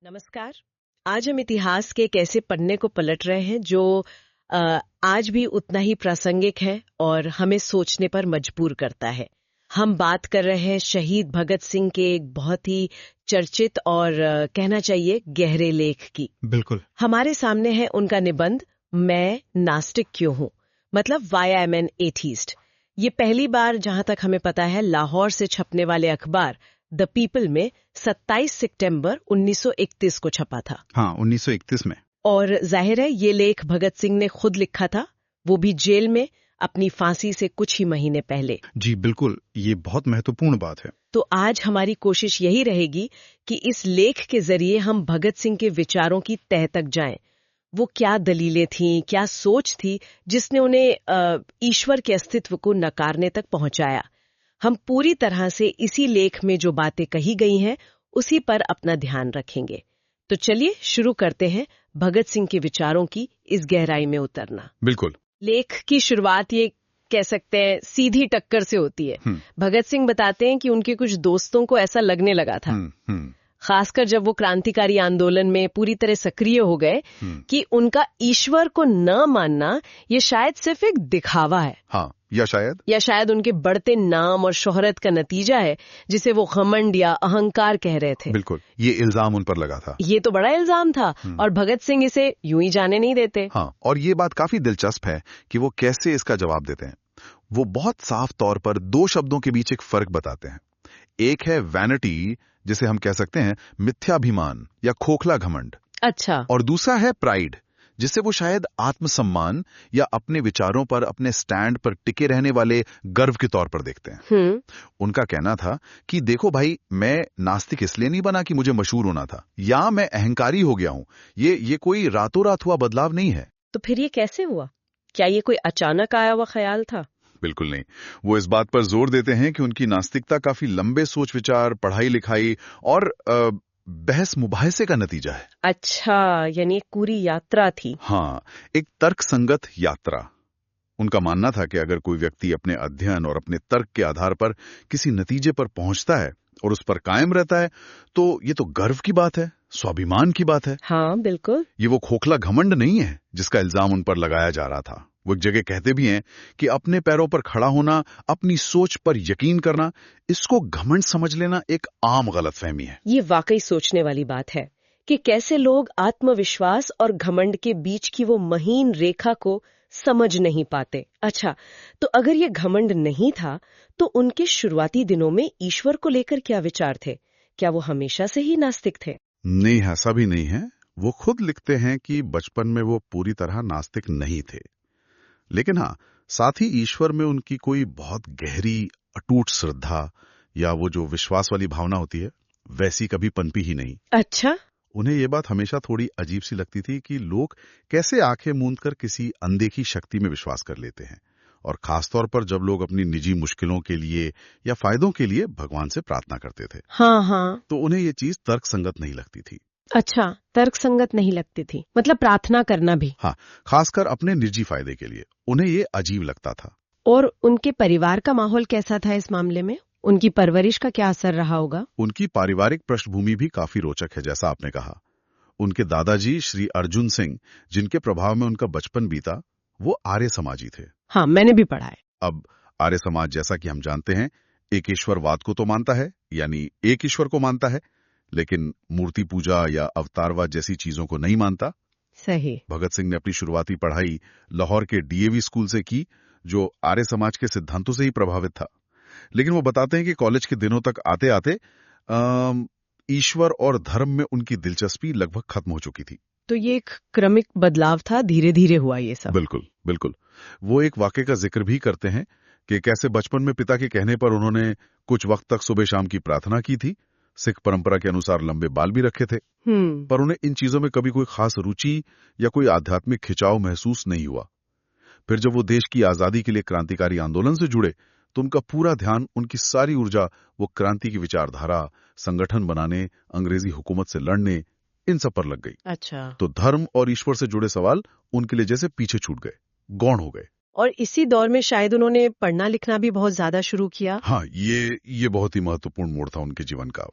नमस्कार। आज हम इतिहास के एक ऐसे पन्ने को पलट रहे हैं जो आज भी उतना ही प्रासंगिक है और हमें सोचने पर मजबूर करता है। हम बात कर रहे हैं शहीद भगत सिंह के एक बहुत ही चर्चित और कहना चाहिए गहरे लेख की। बिल्कुल। हमारे सामने है उनका निबंध मैं नास्तिक क्यों हूं, मतलब why I am an atheist. ये पहली बार जहां तक हमें पता है लाहौर से छपने वाले अखबार द पीपल में 27 सितंबर 1931 को छपा था। हाँ, 1931 में। और जाहिर है ये लेख भगत सिंह ने खुद लिखा था, वो भी जेल में अपनी फांसी से कुछ ही महीने पहले। जी बिल्कुल, ये बहुत महत्वपूर्ण बात है। तो आज हमारी कोशिश यही रहेगी कि इस लेख के जरिए हम भगत सिंह के विचारों की तह तक जाएं। वो क्या दलीलें थीं, क्या सोच थी जिसने उन्हें ईश्वर के अस्तित्व को नकारने तक पहुंचाया। हम पूरी तरह से इसी लेख में जो बातें कही गई हैं उसी पर अपना ध्यान रखेंगे। तो चलिए शुरू करते हैं भगत सिंह के विचारों की इस गहराई में उतरना। बिल्कुल। लेख की शुरुआत ये कह सकते हैं सीधी टक्कर से होती है। भगत सिंह बताते हैं कि उनके कुछ दोस्तों को ऐसा लगने लगा था, खासकर जब वो क्रांतिकारी आंदोलन में पूरी तरह सक्रिय हो गए, कि उनका ईश्वर को न मानना ये शायद सिर्फ एक दिखावा है। हाँ, या शायद उनके बढ़ते नाम और शोहरत का नतीजा है, जिसे वो घमंड या अहंकार कह रहे थे। बिल्कुल, ये इल्जाम उन पर लगा था। ये तो बड़ा इल्जाम था और भगत सिंह इसे यूं ही जाने नहीं देते। हाँ, और ये बात काफी दिलचस्प है कि वो कैसे इसका जवाब देते हैं। वो बहुत साफ तौर पर दो शब्दों के बीच एक फर्क बताते हैं। एक है वैनिटी, जिसे हम कह सकते हैं मिथ्याभिमान या खोखला घमंड। अच्छा। और दूसरा है प्राइड, जिससे वो शायद आत्मसम्मान या अपने विचारों पर, अपने स्टैंड पर टिके रहने वाले गर्व के तौर पर देखते हैं। उनका कहना था कि देखो भाई, मैं नास्तिक इसलिए नहीं बना कि मुझे मशहूर होना था या मैं अहंकारी हो गया हूं। ये कोई रातों रात हुआ बदलाव नहीं है। तो फिर ये कैसे हुआ? क्या ये कोई अचानक आया हुआ ख्याल था? बिल्कुल नहीं। वो इस बात पर जोर देते हैं कि उनकी नास्तिकता काफी लंबे सोच विचार, पढ़ाई लिखाई और बहस मुबाहिसे का नतीजा है। अच्छा, यानी एक पूरी यात्रा थी। हाँ, एक तर्कसंगत यात्रा। उनका मानना था कि अगर कोई व्यक्ति अपने अध्ययन और अपने तर्क के आधार पर किसी नतीजे पर पहुंचता है और उस पर कायम रहता है, तो ये तो गर्व की बात है, स्वाभिमान की बात है। हाँ बिल्कुल। ये वो खोखला घमंड नहीं है जिसका इल्जाम उन पर लगाया जा रहा था। वो एक जगह कहते भी हैं कि अपने पैरों पर खड़ा होना, अपनी सोच पर यकीन करना, इसको घमंड समझ लेना एक आम गलतफहमी है। ये वाकई सोचने वाली बात है कि कैसे लोग आत्मविश्वास और घमंड के बीच की वो महीन रेखा को समझ नहीं पाते। अच्छा, तो अगर ये घमंड नहीं था, तो उनके शुरुआती दिनों में ईश्वर को लेकर क्या विचार थे? क्या वो हमेशा से ही नास्तिक थे? नहीं, ऐसा भी नहीं है। वो खुद लिखते हैं कि बचपन में वो पूरी तरह नास्तिक नहीं थे, लेकिन हाँ, साथ ही ईश्वर में उनकी कोई बहुत गहरी अटूट श्रद्धा या वो जो विश्वास वाली भावना होती है, वैसी कभी पनपी ही नहीं। अच्छा। उन्हें ये बात हमेशा थोड़ी अजीब सी लगती थी कि लोग कैसे आंखें मूंद कर किसी अनदेखी शक्ति में विश्वास कर लेते हैं, और खासतौर पर जब लोग अपनी निजी मुश्किलों के लिए या फायदों के लिए भगवान से प्रार्थना करते थे। हाँ, तो उन्हें ये चीज तर्कसंगत नहीं लगती थी। अच्छा, तर्कसंगत नहीं लगती थी, मतलब प्रार्थना करना भी। हाँ, खासकर अपने निजी फायदे के लिए उन्हें ये अजीब लगता था। और उनके परिवार का माहौल कैसा था इस मामले में? उनकी परवरिश का क्या असर रहा होगा? उनकी पारिवारिक पृष्ठभूमि भी काफी रोचक है, जैसा आपने कहा। उनके दादाजी श्री अर्जुन सिंह, जिनके प्रभाव में उनका बचपन बीता, वो आर्य समाजी थे। हाँ, मैंने भी पढ़ा है। अब आर्य समाज, जैसा कि हम जानते हैं, एक ईश्वरवाद को तो मानता है, यानी एक ईश्वर को मानता है, लेकिन मूर्ति पूजा या अवतारवाद जैसी चीजों को नहीं मानता। सही। भगत सिंह ने अपनी शुरुआती पढ़ाई लाहौर के डीएवी स्कूल से की, जो आर्य समाज के सिद्धांतों से ही प्रभावित था। लेकिन वो बताते हैं कि कॉलेज के दिनों तक आते आते ईश्वर और धर्म में उनकी दिलचस्पी लगभग खत्म हो चुकी थी। तो ये एक क्रमिक बदलाव था, धीरे धीरे हुआ ये सब। बिल्कुल बिल्कुल। वो एक वाकये का जिक्र भी करते हैं कि कैसे बचपन में पिता के कहने पर उन्होंने कुछ वक्त तक सुबह शाम की प्रार्थना की थी। सिख परंपरा के अनुसार लंबे बाल भी रखे थे, पर उन्हें इन चीजों में कभी कोई खास रुचि या कोई आध्यात्मिक खिंचाव महसूस नहीं हुआ। फिर जब वो देश की आजादी के लिए क्रांतिकारी आंदोलन से जुड़े, तो उनका पूरा ध्यान, उनकी सारी ऊर्जा वो क्रांति की विचारधारा, संगठन बनाने, अंग्रेजी हुकूमत से लड़ने, इन सब पर लग गई। अच्छा। तो धर्म और ईश्वर से जुड़े सवाल उनके लिए जैसे पीछे छूट गए, गौण हो गए। और इसी दौर में शायद उन्होंने पढ़ना लिखना भी बहुत ज्यादा शुरू किया। हाँ, ये बहुत ही महत्वपूर्ण मोड़ था उनके जीवन का।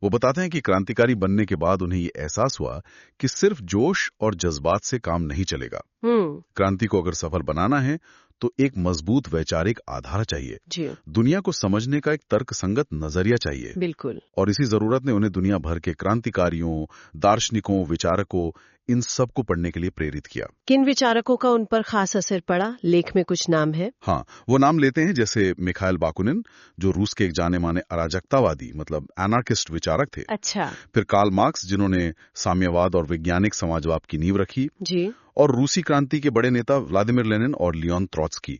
वो बताते हैं कि क्रांतिकारी बनने के बाद उन्हें ये एहसास हुआ कि सिर्फ जोश और जज्बात से काम नहीं चलेगा। क्रांति को अगर सफल बनाना है तो एक मजबूत वैचारिक आधार चाहिए जी। दुनिया को समझने का एक तर्कसंगत नजरिया चाहिए। बिल्कुल। और इसी जरूरत ने उन्हें दुनिया भर के क्रांतिकारियों, दार्शनिकों, विचारकों, इन सब को पढ़ने के लिए प्रेरित किया। किन विचारकों का उन पर खास असर पड़ा? लेख में कुछ नाम है? हाँ, वो नाम लेते हैं जैसे मिखाइल बाकुनिन, जो रूस के एक जाने माने अराजकतावादी मतलब एनार्किस्ट विचारक थे। अच्छा। फिर कार्ल मार्क्स, जिन्होंने साम्यवाद और वैज्ञानिक समाजवाद की नींव रखी जी। और रूसी क्रांति के बड़े नेता व्लादिमीर लेनिन और लियोन ट्रॉट्स्की।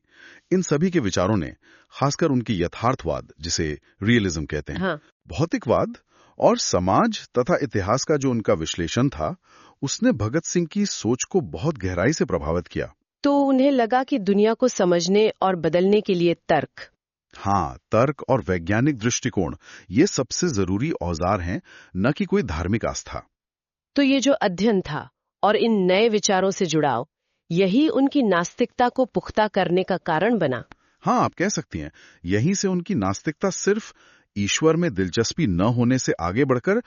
इन सभी के विचारों ने, खासकर उनकी यथार्थवाद जिसे रियलिज्म कहते हैं, हाँ। भौतिकवाद और समाज तथा इतिहास का जो उनका विश्लेषण था, उसने भगत सिंह की सोच को बहुत गहराई से प्रभावित किया। तो उन्हें लगा कि दुनिया को समझने और बदलने के लिए तर्क, हाँ, तर्क और वैज्ञानिक दृष्टिकोण ये सबसे जरूरी औजार हैं, न कि कोई धार्मिक आस्था। तो ये जो अध्ययन था और इन नए विचारों से जुड़ाव, यही उनकी नास्तिकता को पुख्ता करने का कारण बना। हाँ, आप कह सकती हैं। यहीं से उनकी नास्तिकता सिर्फ ईश्वर में दिलचस्पी न होने से आगे बढ़कर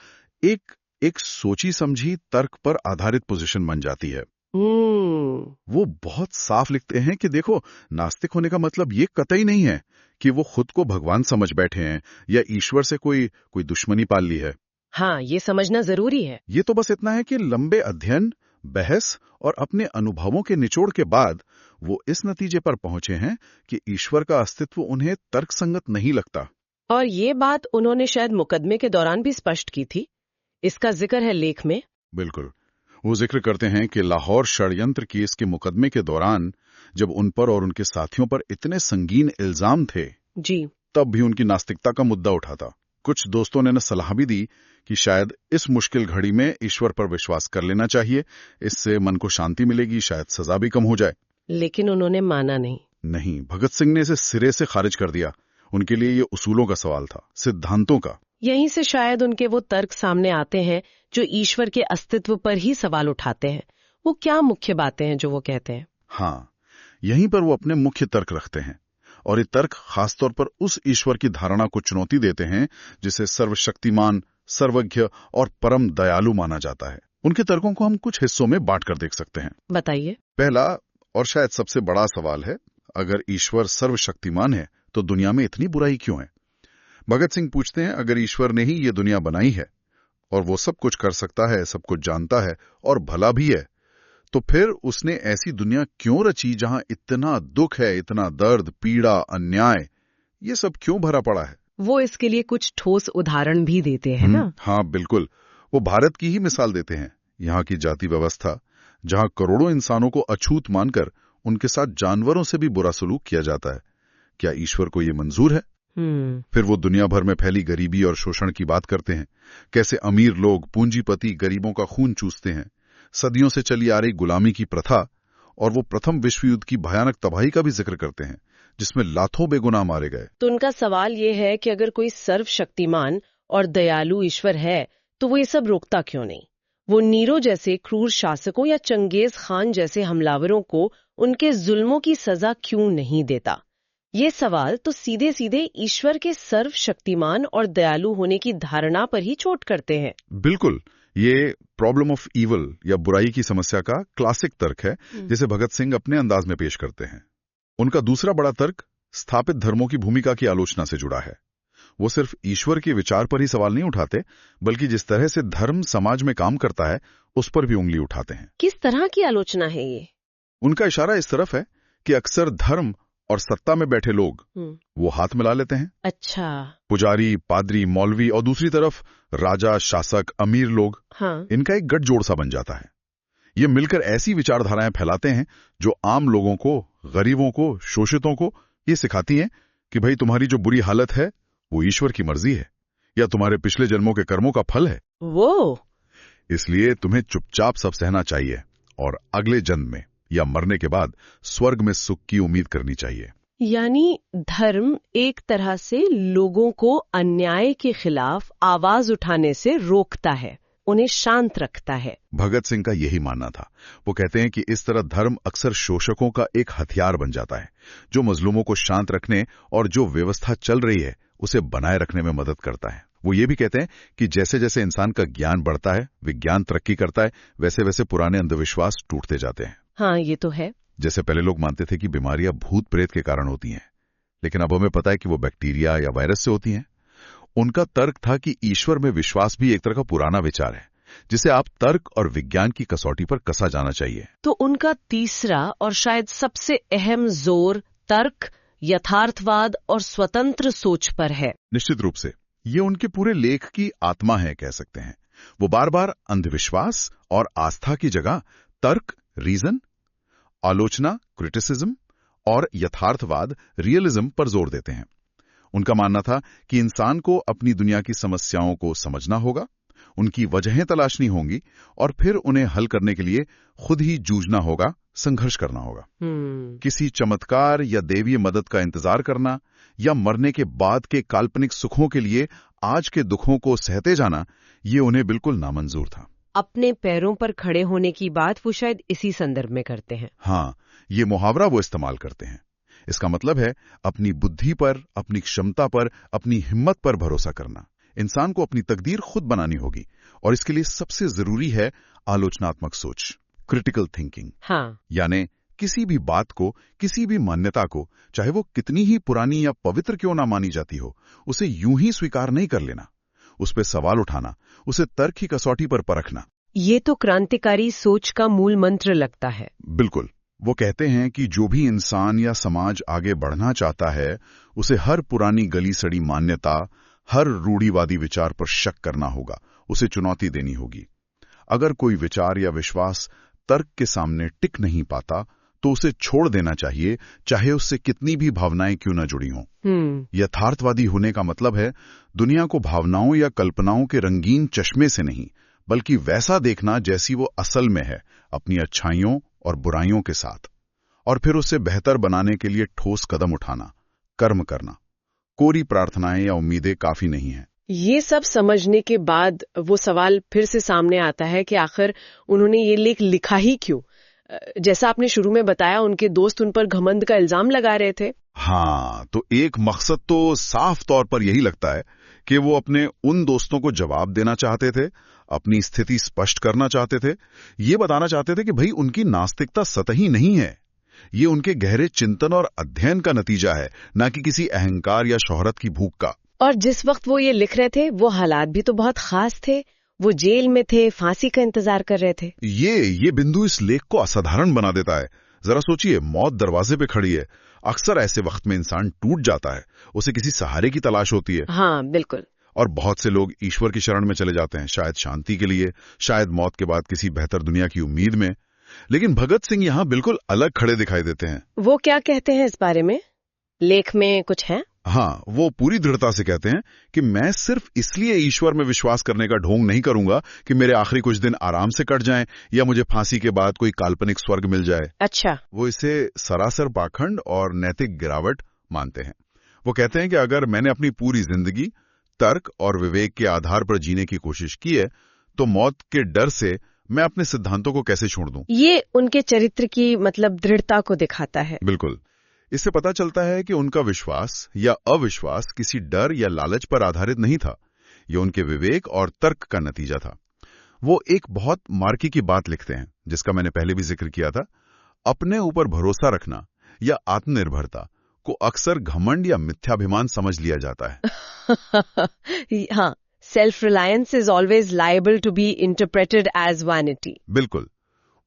एक सोची समझी तर्क पर आधारित पोजीशन बन जाती है। वो बहुत साफ लिखते हैं कि देखो, नास्तिक होने का मतलब ये कतई नहीं है कि वो खुद को भगवान समझ बैठे हैं या ईश्वर से कोई दुश्मनी पाल ली है। हाँ, ये समझना जरूरी है। ये तो बस इतना है कि लंबे अध्ययन, बहस और अपने अनुभवों के निचोड़ के बाद वो इस नतीजे पर पहुंचे हैं कि ईश्वर का अस्तित्व उन्हें तर्कसंगत नहीं लगता। और ये बात उन्होंने शायद मुकदमे के दौरान भी स्पष्ट की थी। इसका जिक्र है लेख में। बिल्कुल। वो जिक्र करते हैं कि लाहौर षड्यंत्र केस के मुकदमे के दौरान जब उन पर और उनके साथियों पर इतने संगीन इल्जाम थे जी, तब भी उनकी नास्तिकता का मुद्दा उठा था। कुछ दोस्तों ने सलाह भी दी कि शायद इस मुश्किल घड़ी में ईश्वर पर विश्वास कर लेना चाहिए, इससे मन को शांति मिलेगी, शायद सजा भी कम हो जाए। लेकिन उन्होंने माना नहीं। भगत सिंह ने इसे सिरे से खारिज कर दिया। उनके लिए ये उसूलों का सवाल था, सिद्धांतों का। यहीं से शायद उनके वो तर्क सामने आते हैं जो ईश्वर के अस्तित्व पर ही सवाल उठाते हैं। वो क्या मुख्य बातें हैं जो वो कहते हैं? हाँ, यहीं पर वो अपने मुख्य तर्क रखते हैं और ये तर्क खासतौर पर उस ईश्वर की धारणा को चुनौती देते हैं जिसे सर्वशक्तिमान, सर्वज्ञ और परम दयालु माना जाता है। उनके तर्कों को हम कुछ हिस्सों में बांटकर देख सकते हैं। बताइए। पहला और शायद सबसे बड़ा सवाल है, अगर ईश्वर सर्वशक्तिमान है तो दुनिया में इतनी बुराई क्यों है? भगत सिंह पूछते हैं, अगर ईश्वर ने ही ये दुनिया बनाई है और वो सब कुछ कर सकता है, सब कुछ जानता है और भला भी है, तो फिर उसने ऐसी दुनिया क्यों रची जहां इतना दुख है, इतना दर्द, पीड़ा, अन्याय, ये सब क्यों भरा पड़ा है? वो इसके लिए कुछ ठोस उदाहरण भी देते हैं ना? हाँ, बिल्कुल। वो भारत की ही मिसाल देते हैं। यहाँ की जाति व्यवस्था, जहां करोड़ों इंसानों को अछूत मानकर उनके साथ जानवरों से भी बुरा सलूक किया जाता है। क्या ईश्वर को ये मंजूर है? फिर वो दुनिया भर में फैली गरीबी और शोषण की बात करते हैं। कैसे अमीर लोग, पूंजीपति गरीबों का खून चूसते हैं। सदियों से चली आ रही गुलामी की प्रथा और वो प्रथम विश्व युद्ध की भयानक तबाही का भी जिक्र करते हैं, जिसमें लाखों बेगुनाह मारे गए। तो उनका सवाल ये है कि अगर कोई सर्वशक्तिमान और दयालु ईश्वर है तो वो ये सब रोकता क्यों नहीं? वो नीरो जैसे क्रूर शासकों या चंगेज खान जैसे हमलावरों को उनके जुल्मों की सजा क्यों नहीं देता? ये सवाल तो सीधे सीधे ईश्वर के सर्वशक्तिमान और दयालु होने की धारणा पर ही चोट करते हैं। बिल्कुल। ये प्रॉब्लम ऑफ ईवल या बुराई की समस्या का क्लासिक तर्क है, जिसे भगत सिंह अपने अंदाज में पेश करते हैं। उनका दूसरा बड़ा तर्क स्थापित धर्मों की भूमिका की आलोचना से जुड़ा है। वो सिर्फ ईश्वर के विचार पर ही सवाल नहीं उठाते, बल्कि जिस तरह से धर्म समाज में काम करता है उस पर भी उंगली उठाते हैं। किस तरह की आलोचना है ये? उनका इशारा इस तरफ है कि अक्सर धर्म और सत्ता में बैठे लोग वो हाथ मिला लेते हैं। अच्छा। पुजारी, पादरी, मौलवी और दूसरी तरफ राजा, शासक, अमीर लोग, हाँ। इनका एक गठजोड़ सा बन जाता है। ये मिलकर ऐसी विचारधाराएं फैलाते हैं जो आम लोगों को, गरीबों को, शोषितों को ये सिखाती हैं कि भाई तुम्हारी जो बुरी हालत है वो ईश्वर की मर्जी है या तुम्हारे पिछले जन्मों के कर्मों का फल है। वो इसलिए तुम्हें चुपचाप सब सहना चाहिए और अगले जन्म में या मरने के बाद स्वर्ग में सुख की उम्मीद करनी चाहिए। यानी धर्म एक तरह से लोगों को अन्याय के खिलाफ आवाज उठाने से रोकता है, उन्हें शांत रखता है। भगत सिंह का यही मानना था। वो कहते हैं कि इस तरह धर्म अक्सर शोषकों का एक हथियार बन जाता है, जो मजलूमों को शांत रखने और जो व्यवस्था चल रही है उसे बनाए रखने में मदद करता है। वो ये भी कहते हैं कि जैसे जैसे इंसान का ज्ञान बढ़ता है, विज्ञान तरक्की करता है, वैसे वैसे पुराने अंधविश्वास टूटते जाते हैं। हाँ, ये तो है। जैसे पहले लोग मानते थे कि बीमारियां भूत प्रेत के कारण होती हैं, लेकिन अब हमें पता है कि वो बैक्टीरिया या वायरस से होती हैं। उनका तर्क था कि ईश्वर में विश्वास भी एक तरह का पुराना विचार है, जिसे आप तर्क और विज्ञान की कसौटी पर कसा जाना चाहिए। तो उनका तीसरा और शायद सबसे अहम जोर तर्क, यथार्थवाद और स्वतंत्र सोच पर है। निश्चित रूप से ये उनके पूरे लेख की आत्मा है, कह सकते हैं। वो बार बार अंधविश्वास और आस्था की जगह तर्क, रीजन, आलोचना, क्रिटिसिज्म और यथार्थवाद, रियलिज्म पर जोर देते हैं। उनका मानना था कि इंसान को अपनी दुनिया की समस्याओं को समझना होगा, उनकी वजहें तलाशनी होंगी और फिर उन्हें हल करने के लिए खुद ही जूझना होगा, संघर्ष करना होगा। किसी चमत्कार या देवीय मदद का इंतजार करना या मरने के बाद के काल्पनिक सुखों के लिए आज के दुखों को सहते जाना, ये उन्हें बिल्कुल नामंजूर था। अपने पैरों पर खड़े होने की बात वो शायद इसी संदर्भ में करते हैं। हाँ, ये मुहावरा वो इस्तेमाल करते हैं। इसका मतलब है अपनी बुद्धि पर, अपनी क्षमता पर, अपनी हिम्मत पर भरोसा करना। इंसान को अपनी तकदीर खुद बनानी होगी और इसके लिए सबसे जरूरी है आलोचनात्मक सोच, क्रिटिकल थिंकिंग। हाँ। यानी किसी भी बात को, किसी भी मान्यता को, चाहे वो कितनी ही पुरानी या पवित्र क्यों ना मानी जाती हो, उसे यूं ही स्वीकार नहीं कर लेना। उस पर सवाल उठाना, उसे तर्क की कसौटी पर परखना। ये तो क्रांतिकारी सोच का मूल मंत्र लगता है। बिल्कुल। वो कहते हैं कि जो भी इंसान या समाज आगे बढ़ना चाहता है, उसे हर पुरानी गली सड़ी मान्यता, हर रूढ़िवादी विचार पर शक करना होगा, उसे चुनौती देनी होगी। अगर कोई विचार या विश्वास तर्क के सामने टिक नहीं पाता, तो उसे छोड़ देना चाहिए, चाहे उससे कितनी भी भावनाएं क्यों न जुड़ी हों। यथार्थवादी होने का मतलब है दुनिया को भावनाओं या कल्पनाओं के रंगीन चश्मे से नहीं, बल्कि वैसा देखना जैसी वो असल में है, अपनी अच्छाइयों और बुराइयों के साथ, और फिर उसे बेहतर बनाने के लिए ठोस कदम उठाना, कर्म करना। कोरी प्रार्थनाएं या उम्मीदें काफी नहीं है। ये सब समझने के बाद वो सवाल फिर से सामने आता है कि आखिर उन्होंने ये लेख लिखा ही क्यों? जैसा आपने शुरू में बताया, उनके दोस्त उन पर घमंड का इल्जाम लगा रहे थे। हाँ, तो एक मकसद तो साफ तौर पर यही लगता है कि वो अपने उन दोस्तों को जवाब देना चाहते थे, अपनी स्थिति स्पष्ट करना चाहते थे, ये बताना चाहते थे कि भाई उनकी नास्तिकता सतही नहीं है, ये उनके गहरे चिंतन और अध्ययन का नतीजा है, न कि किसी अहंकार या शोहरत की भूख का। और जिस वक्त वो ये लिख रहे थे, वो हालात भी तो बहुत खास थे। वो जेल में थे, फांसी का इंतजार कर रहे थे। ये बिंदु इस लेख को असाधारण बना देता है। जरा सोचिए, मौत दरवाजे पे खड़ी है। अक्सर ऐसे वक्त में इंसान टूट जाता है, उसे किसी सहारे की तलाश होती है। हाँ, बिल्कुल। और बहुत से लोग ईश्वर की शरण में चले जाते हैं, शायद शांति के लिए, शायद मौत के बाद किसी बेहतर दुनिया की उम्मीद में। लेकिन भगत सिंह यहाँ बिल्कुल अलग खड़े दिखाई देते हैं। वो क्या कहते हैं इस बारे में? लेख में कुछ है? हाँ, वो पूरी दृढ़ता से कहते हैं कि मैं सिर्फ इसलिए ईश्वर में विश्वास करने का ढोंग नहीं करूंगा कि मेरे आखिरी कुछ दिन आराम से कट जाएं या मुझे फांसी के बाद कोई काल्पनिक स्वर्ग मिल जाए। अच्छा। वो इसे सरासर पाखंड और नैतिक गिरावट मानते हैं। वो कहते हैं कि अगर मैंने अपनी पूरी जिंदगी तर्क और विवेक के आधार पर जीने की कोशिश की है, तो मौत के डर से मैं अपने सिद्धांतों को कैसे छोड़ दूं? ये उनके चरित्र की दृढ़ता को दिखाता है। बिल्कुल। इससे पता चलता है कि उनका विश्वास या अविश्वास किसी डर या लालच पर आधारित नहीं था, ये उनके विवेक और तर्क का नतीजा था। वो एक बहुत मार्की की बात लिखते हैं, जिसका मैंने पहले भी जिक्र किया था। अपने ऊपर भरोसा रखना या आत्मनिर्भरता को अक्सर घमंड या मिथ्याभिमान समझ लिया जाता है। हाँ, self reliance is always liable to be interpreted as vanity. बिल्कुल।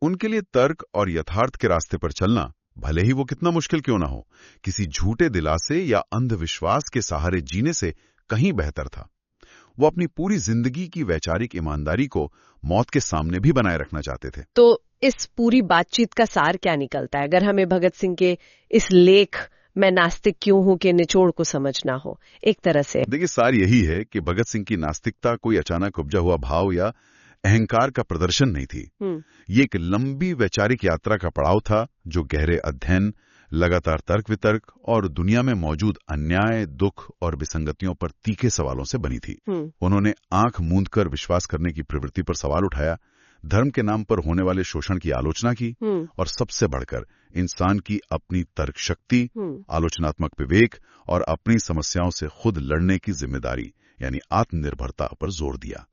उनके लिए तर्क और यथार्थ के रास्ते पर चलना, भले ही वो कितना मुश्किल क्यों ना हो, किसी झूठे दिलासे या अंधविश्वास के सहारे जीने से कहीं बेहतर था। वो अपनी पूरी जिंदगी की वैचारिक ईमानदारी को मौत के सामने भी बनाए रखना चाहते थे। तो इस पूरी बातचीत का सार क्या निकलता है, अगर हमें भगत सिंह के इस लेख मैं नास्तिक क्यों हूं के निचोड़ को समझना हो एक तरह से? देखिए, सार यही है कि भगत सिंह की नास्तिकता कोई अचानक उपजा हुआ भाव या अहंकार का प्रदर्शन नहीं थी। ये एक लंबी वैचारिक यात्रा का पड़ाव था, जो गहरे अध्ययन, लगातार तर्क वितर्क और दुनिया में मौजूद अन्याय, दुख और विसंगतियों पर तीखे सवालों से बनी थी। उन्होंने आंख मूंदकर विश्वास करने की प्रवृत्ति पर सवाल उठाया, धर्म के नाम पर होने वाले शोषण की आलोचना की, और सबसे बढ़कर इंसान की अपनी तर्क शक्ति, आलोचनात्मक विवेक और अपनी समस्याओं से खुद लड़ने की जिम्मेदारी, यानी आत्मनिर्भरता पर जोर दिया।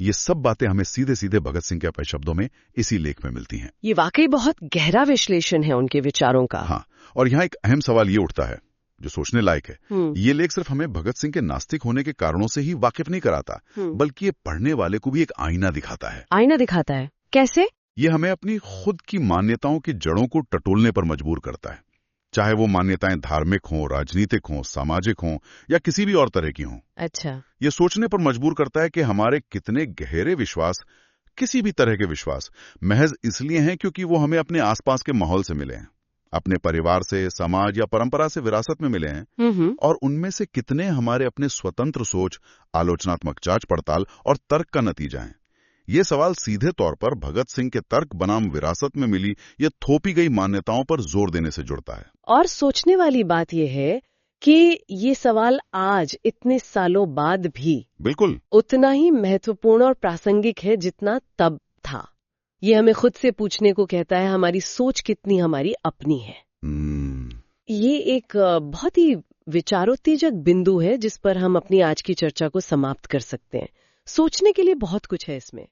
ये सब बातें हमें सीधे सीधे भगत सिंह के अपने शब्दों में इसी लेख में मिलती हैं। ये वाकई बहुत गहरा विश्लेषण है उनके विचारों का। हाँ, और यहाँ एक अहम सवाल ये उठता है जो सोचने लायक है। ये लेख सिर्फ हमें भगत सिंह के नास्तिक होने के कारणों से ही वाकिफ नहीं कराता, बल्कि ये पढ़ने वाले को भी एक आईना दिखाता है। आईना दिखाता है? कैसे? ये हमें अपनी खुद की मान्यताओं की जड़ों को टटोलने पर मजबूर करता है, चाहे वो मान्यताएं धार्मिक हों, राजनीतिक हों, सामाजिक हों या किसी भी और तरह की हों। अच्छा। ये सोचने पर मजबूर करता है कि हमारे कितने गहरे विश्वास, किसी भी तरह के विश्वास, महज इसलिए हैं क्योंकि वो हमें अपने आसपास के माहौल से मिले हैं, अपने परिवार से, समाज या परंपरा से विरासत में मिले हैं, और उनमें से कितने हमारे अपने स्वतंत्र सोच, आलोचनात्मक जांच पड़ताल और तर्क का नतीजा है। ये सवाल सीधे तौर पर भगत सिंह के तर्क बनाम विरासत में मिली या थोपी गई मान्यताओं पर जोर देने से जुड़ता है। और सोचने वाली बात यह है कि ये सवाल आज इतने सालों बाद भी बिल्कुल उतना ही महत्वपूर्ण और प्रासंगिक है जितना तब था। ये हमें खुद से पूछने को कहता है हमारी सोच कितनी हमारी अपनी है। ये एक बहुत ही विचारोत्तेजक बिंदु है जिस पर हम अपनी आज की चर्चा को समाप्त कर सकते हैं। सोचने के लिए बहुत कुछ है इसमें।